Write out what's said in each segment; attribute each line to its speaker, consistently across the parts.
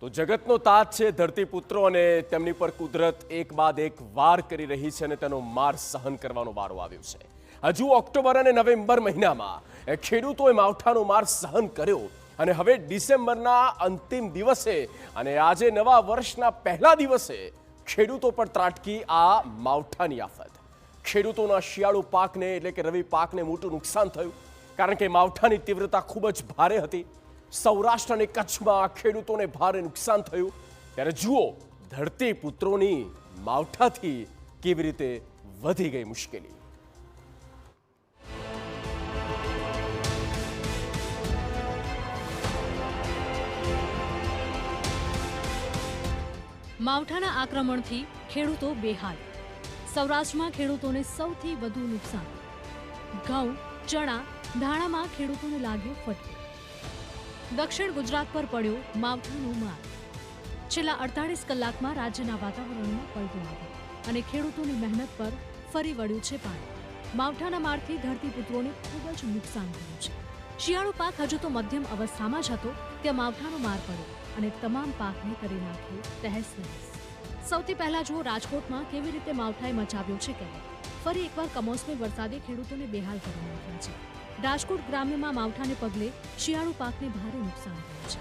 Speaker 1: તો જગતનો તાજ છે ધરતીપુત્રો અને તેમની પર કુદરત એક બાદ એક વાર કરી રહી છે અને તેનો માર સહન કરવાનો વારો આવ્યો છે। હજુ ઓક્ટોબર અને નવેમ્બર મહિનામાં ખેડૂતોએ માવઠાનો માર સહન કર્યો અને હવે ડિસેમ્બરના અંતિમ દિવસે અને આજે નવા વર્ષના પહેલા દિવસે ખેડૂતો પર ત્રાટકી આ માવઠાની આફત। ખેડૂતોના શિયાળુ પાકને એટલે કે રવિ પાકને મોટું નુકસાન થયું કારણ કે માવઠાની તીવ્રતા ખૂબ જ ભારે હતી। સૌરાષ્ટ્ર અને કચ્છમાં ખેડૂતોને ભારે નુકસાન થયું। ત્યારે જુઓ ધરતીપુત્રોની માવઠાથી કેવી રીતે વધી ગઈ મુશ્કેલી।
Speaker 2: માવઠાના આક્રમણથી ખેડૂતો બેહાલ। સૌરાષ્ટ્રમાં ખેડૂતોને સૌથી વધુ નુકસાન। ઘઉં, ચણા, ધાણામાં ખેડૂતોને લાગ્યો ફટકો। દક્ષિણ ગુજરાત પર પડ્યો માવઠાનો માર। છેલ્લા 48 કલાકમાં રાજ્યના વાતાવરણમાં પલટો આવ્યો અને ખેડૂતોની મહેનત પર ફરી વળ્યું છે પાણી। માવઠાના મારથી ધરતીપુત્રોને ખૂબ જ નુકસાન થયું છે। શિયાળુ પાક હજુ તો મધ્યમ અવસ્થામાં જ હતો ત્યાં માવઠાનો માર પડ્યો અને તમામ પાકને કરી નાખ્યો તહેસ-નહેસ। સૌથી પહેલા જુઓ રાજકોટમાં કેવી રીતે માવઠાએ મચાવ્યો છે કહેર। ફરી એકવાર કમોસમી વરસાદે ખેડૂતોને બેહાલ કરી નાખ્યા છે। રાજકોટ ગ્રામ્યમાં માવઠાને પગલે શિયાળુ પાકને ભારે નુકસાન થયું છે।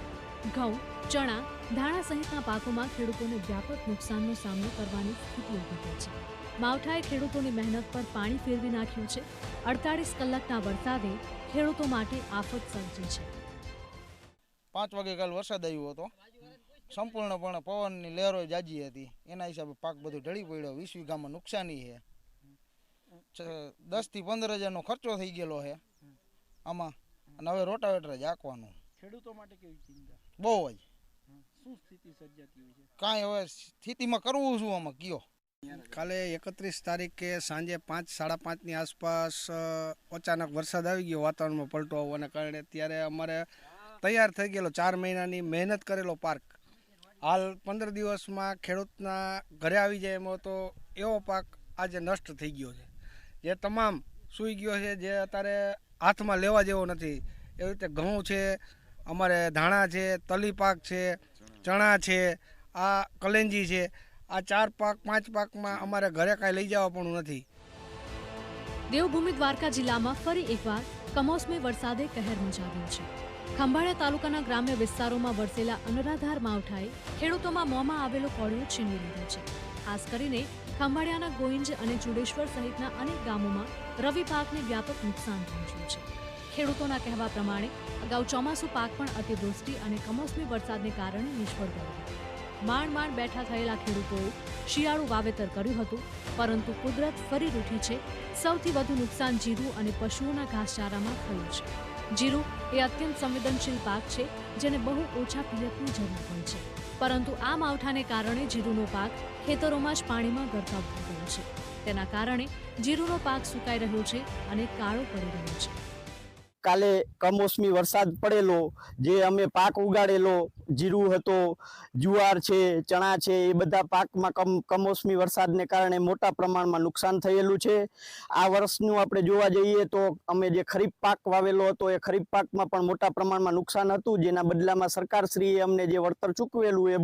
Speaker 2: ઘઉં, ચણા, ધાણા સહિતના પાકોમાં ખેડૂતોને વ્યાપક નુકસાનનો સામનો કરવાની સ્થિતિ ઊભી થઈ છે। માવઠાએ ખેડૂતોની મહેનત પર પાણી ફેરવી નાખ્યું છે। 48 કલાકના વરસાદે ખેડૂતો માટે આફત સર્જી છે।
Speaker 3: 5 વાગે કાલ વરસાદ આવ્યો હતો। સંપૂર્ણપણે પવનની લહેરો જાજી હતી, એના હિસાબે પાક બધું ઢળી પડ્યો। 20 વીઘામાં નુકસાની છે। 10 થી 15 હજારનો ખર્ચો થઈ ગયેલો છે આમાં, અને હવે રોટાવેટર જ આંકવાનું।
Speaker 4: ખેડૂતો માટે કેવી ચિંતા?
Speaker 3: બહુ જ
Speaker 4: શું સ્થિતિ સર્જાતી હોય છે?
Speaker 3: કાંઈ હવે સ્થિતિમાં કરવું શું આમાં કયો।
Speaker 5: કાલે 31 તારીખે સાંજે 5, 5:30ની આસપાસ અચાનક વરસાદ આવી ગયો। વાતાવરણમાં પલટો આવવાના કારણે ત્યારે અમારે તૈયાર થઈ ગયેલો 4 મહિનાની મહેનત કરેલો પાક હાલ 15 દિવસમાં ખેડૂતના ઘરે આવી જાય એમ તો એવો પાક આજે નષ્ટ થઈ ગયો છે, જે તમામ સૂઈ ગયો છે, જે અત્યારે હાથમાં લેવા જેવો નથી। એવી રીતે ઘઉં છે, અમારે ધાણા છે, તલી પાક છે, ચણા છે, આ કલેંજી છે, આ 4 પાક 5 પાકમાં અમારે ઘરે કાંઈ લઈ જવા પણ નથી।
Speaker 2: દેવભૂમિ દ્વારકા જિલ્લામાં ફરી એકવાર કમોસમી વરસાદે કહેર મચાવ્યો છે। ખંભાળિયા તાલુકાના ગ્રામ્ય વિસ્તારોમાં વરસેલા અનરાધાર માવઠાએ ખેડૂતોમાં મોંમાં આવેલો કોળિયો છીનવી લીધો છે। ખાસ કરીને ખંભાળિયાના ગોઈંજ અને ચુડેશ્વર સહિતના અનેક ગામોમાં રવિ પાકને વ્યાપક નુકસાન પહોંચ્યું છે। ખેડૂતોના કહેવા પ્રમાણે અગાઉ ચોમાસુ પાક પણ અતિવૃષ્ટિ અને કમોસમી વરસાદને કારણે નિષ્ફળ ગયો હતો। માંડ બેઠા થયેલા ખેડૂતોએ શિયાળુ વાવેતર કર્યું હતું, પરંતુ કુદરત ફરી રૂઠી છે। સૌથી વધુ નુકસાન જીરું અને પશુઓના ઘાસચારામાં થયું છે। જીરું એ અત્યંત સંવેદનશીલ પાક છે, જેને બહુ ઓછા પિયતની જરૂર હોય છે, પરંતુ આ માવઠાને કારણે જીરુનો પાક ખેતરોમાં જ પાણીમાં ગરકાવ થઈ ગયો છે। તેના કારણે જીરુનો પાક સુકાઈ રહ્યો છે અને કાળો પડી રહ્યો છે।
Speaker 6: કાલે કમોસમી વરસાદ પડેલો, જે અમે પાક ઉગાડેલો જીરું હતો, જુવાર છે, ચણા છે, એ બધા પાકમાં કમોસમી વરસાદને કારણે મોટા પ્રમાણમાં નુકસાન થયેલું છે। આ વર્ષનું આપણે જોવા જઈએ તો અમે જે ખરીફ પાક વાવેલો હતો એ ખરીફ પાકમાં પણ મોટા પ્રમાણમાં નુકસાન હતું, જેના બદલામાં સરકારશ્રીએ અમને જે વળતર ચૂકવેલું એ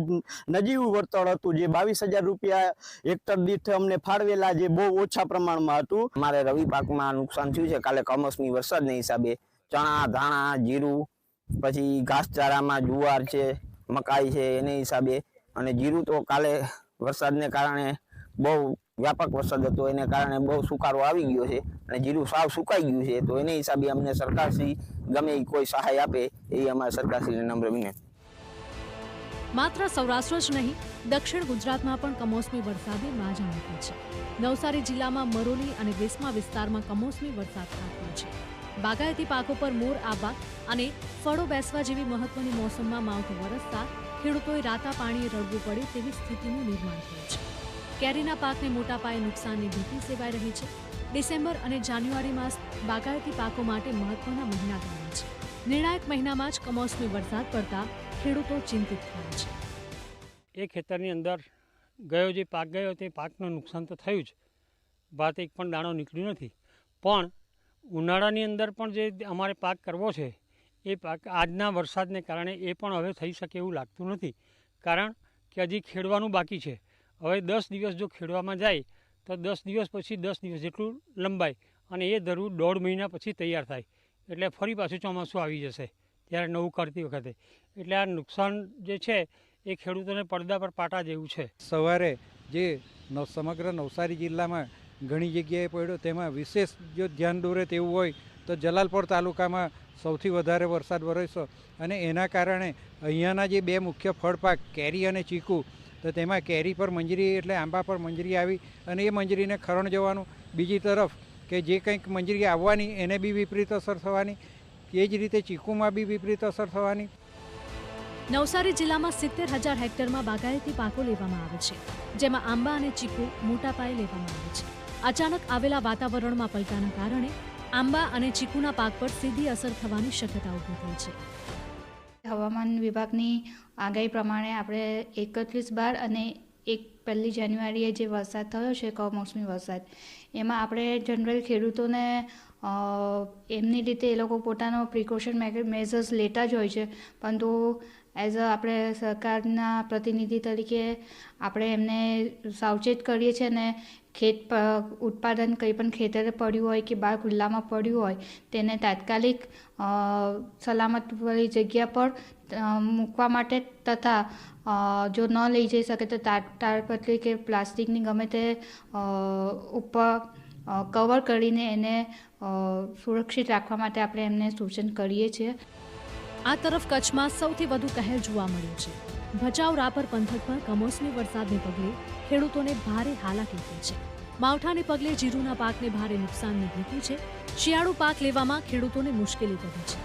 Speaker 6: નજીવું વળતર હતું, જે 22,000 રૂપિયા હેક્ટર દીઠ અમને ફાળવેલા, જે બહુ ઓછા પ્રમાણમાં હતું।
Speaker 7: અમારે રવિ પાકમાં નુકસાન થયું છે કાલે કમોસમી વરસાદના હિસાબે। ચણા, ધાણા, જીરું, પછી ઘાસચારામાં જુવાર છે, મકાઈ છે, એને હિસાબે। અને જીરું તો કાલે વરસાદને કારણે બહુ વ્યાપક વરસાદ હતો, એને કારણે બહુ સુકારો આવી ગયો છે અને જીરું સાવ સુકાઈ ગયું છે। તો એને હિસાબે અમને સરકારશ્રી ગમે કોઈ સહાય આપે એ અમારે સરકારશ્રીને નમ્ર વિનંતી।
Speaker 2: માત્ર સૌરાષ્ટ્ર જ નહીં, દક્ષિણ ગુજરાતમાં પણ કમોસમી વરસાદે માજા મૂકી છે। નવસારી જિલ્લામાં મરોલી અને વેસમા વિસ્તારમાં કમોસમી વરસાદ ખાબક્યો છે। બાગાયતી પાકો પર મોર આવવા અને ફળો બેસવા જેવી મહત્વની મોસમમાં માવઠું વરસતા ખેડૂતોએ રાતા પાણીએ રડવું પડે તેવી સ્થિતિનું નિર્માણ થયું છે। કેરીના પાકને મોટા પાયે નુકસાનની ભીતિ સેવાઈ રહી છે। ડિસેમ્બર અને જાન્યુઆરી માસ બાગાયતી પાકો માટે મહત્વના મહિના ગણાય છે। નિર્ણાયક મહિનામાં જ કમોસમી વરસાદ પડતા ખેડૂતો ચિંતિત થયા છે।
Speaker 4: એ ખેતરની અંદર ગયો જે પાક ગયો તે પાકનું નુકસાન તો થયું જ, ભાત એક પણ દાણો નીકળ્યો નથી। પણ ઉનાળાની અંદર પણ જે અમારે પાક કરવો છે એ પાક આજના વરસાદને કારણે એ પણ હવે થઈ શકે એવું લાગતું નથી। કારણ કે હજી ખેડવાનું બાકી છે. હવે 10 દિવસ જો ખેડવામાં જાય તો 10 દિવસ પછી 10 દિવસ જેટલું લંબાય અને એ ધરું 1.5 મહિના પછી તૈયાર થાય. એટલે ફરી પાછું ચોમાસું આવી જશે ત્યારે નવું કરતી વખતે. એટલે આ નુકસાન જે છે એ ખેડૂતોને પડદા પર પાટા જેવું છે.
Speaker 8: સવારે જે સમગ્ર નવસારી જિલ્લામાં ઘણી જગ્યાએ પડ્યો, તેમાં વિશેષ જો ધ્યાન દોરે તેવું હોય તો જલાલપોર તાલુકામાં સૌથી વધારે વરસાદ વરસ્યો અને એના કારણે અહીંયાના જે 2 મુખ્ય ફળપાક કેરી અને ચીકુ, તો તેમાં કેરી પર મંજરી એટલે આંબા પર મંજરી આવી અને એ મંજરીને ખરણ જવાનું. બીજી તરફ કે જે કંઈક મંજરી આવવાની એને બી વિપરીત અસર થવાની, એ જ રીતે ચીકુમાં બી વિપરીત અસર થવાની.
Speaker 2: નવસારી જિલ્લામાં 70,000 હેક્ટરમાં બાગાયતી પાકો લેવામાં આવે છે, જેમાં આંબા અને ચીકુ મોટા પાયે લેવામાં આવે છે. અચાનક આવેલા વાતાવરણમાં પલટાના કારણે આંબા અને ચીકુના પાક પર સીધી અસર થવાની શક્યતા ઊભી થઈ છે.
Speaker 9: હવામાન વિભાગની આગાહી પ્રમાણે આપણે 31/12 અને 1 જાન્યુઆરીએ જે વરસાદ થયો છે, કમોસમી વરસાદ, એમાં આપણે જનરલ ખેડૂતોને એમની રીતે એ લોકો પોતાનો પ્રિકોશન મેઝર્સ લેતા જ હોય છે, પરંતુ એઝ અ આપણે સરકારના પ્રતિનિધિ તરીકે આપણે એમને સાવચેત કરીએ છીએ અને ખેત ઉત્પાદન કંઈ પણ ખેતરે પડ્યું હોય કે બહાર ખુલ્લામાં પડ્યું હોય તેને તાત્કાલિક સલામતવાળી જગ્યા પર મૂકવા માટે તથા જો ન લઈ જઈ શકે તો તાડપત્રી કે પ્લાસ્ટિકની ગમે તે ઉપર કવર કરીને એને સુરક્ષિત રાખવા માટે આપણે એમને સૂચન કરીએ છીએ.
Speaker 2: આ તરફ કચ્છમાં સૌથી વધુ કહેર જોવા મળ્યું છે. ભચાઉ રાપર પંથક પર કમોસમી વરસાદને પગલે ખેડૂતોને ભારે હાલાકી થઈ છે. માવઠાને પગલે જીરુના પાકને ભારે નુકસાનની ભીતિ છે. શિયાળુ પાક લેવામાં ખેડૂતોને મુશ્કેલી પડી છે.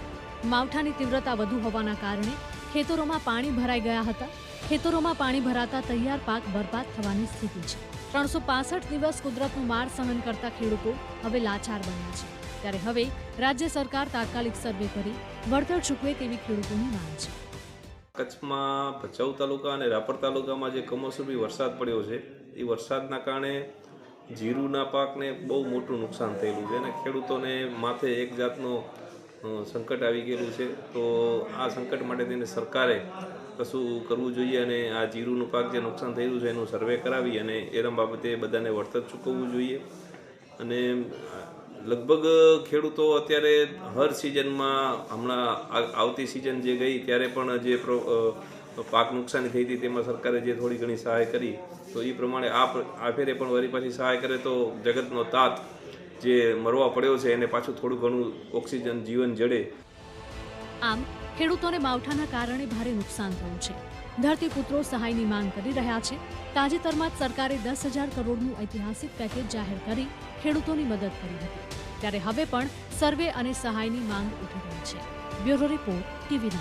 Speaker 2: માવઠાની તીવ્રતા વધુ હોવાના કારણે ખેતરોમાં પાણી ભરાઈ ગયા હતા. ખેતરોમાં પાણી ભરાતા તૈયાર પાક બરબાદ થવાની સ્થિતિ છે. 365 દિવસ કુદરતનું માર સહન કરતા ખેડૂતો હવે લાચાર બન્યા છે. ત્યારે હવે રાજ્ય સરકાર તાત્કાલિક સર્વે કરી વળતર ચૂકવે તેવી ખેડૂતોની માંગ છે.
Speaker 10: કચ્છમાં ભચાઉ તાલુકા અને રાપર તાલુકામાં જે કમોસમી વરસાદ પડ્યો છે, એ વરસાદના કારણે જીરુના પાકને બહુ મોટું નુકસાન થયેલું છે અને ખેડૂતોને માથે એક જાતનો સંકટ આવી ગયેલું છે. તો આ સંકટ માટે તેને સરકારે કશું કરવું જોઈએ અને આ જીરુનું પાક જે નુકસાન થયેલું છે એનું સર્વે કરાવી અને એના બાબતે બધાને વળતર ચૂકવવું જોઈએ. અને લગભગ ખેડૂતો અત્યારે હર સિઝનમાં, હમણાં આવતી સિઝન જે ગઈ ત્યારે પણ જે પાક નુકસાની થઈ હતી તેમાં સરકારે જે થોડી ઘણી સહાય કરી, તો એ પ્રમાણે આ ફેરે પણ વળી પાછી સહાય કરે તો જગતનો તાત જે મરવા પડ્યો છે એને પાછું થોડું ઘણું ઓક્સિજન જીવન જડે.
Speaker 2: આમ ખેડૂતોને માવઠાના કારણે ભારે નુકસાન થયું છે. ધરતીપુત્રો સહાયની માંગ કરી રહ્યા છે. તાજેતરમાં જ સરકારે 10,000 કરોડનું ઐતિહાસિક પેકેજ જાહેર કરી ખેડૂતોની મદદ કરી હતી. ત્યારે હવે પણ સર્વે અને સહાયની માંગ ઉઠી રહી છે. Bureau report, TV9.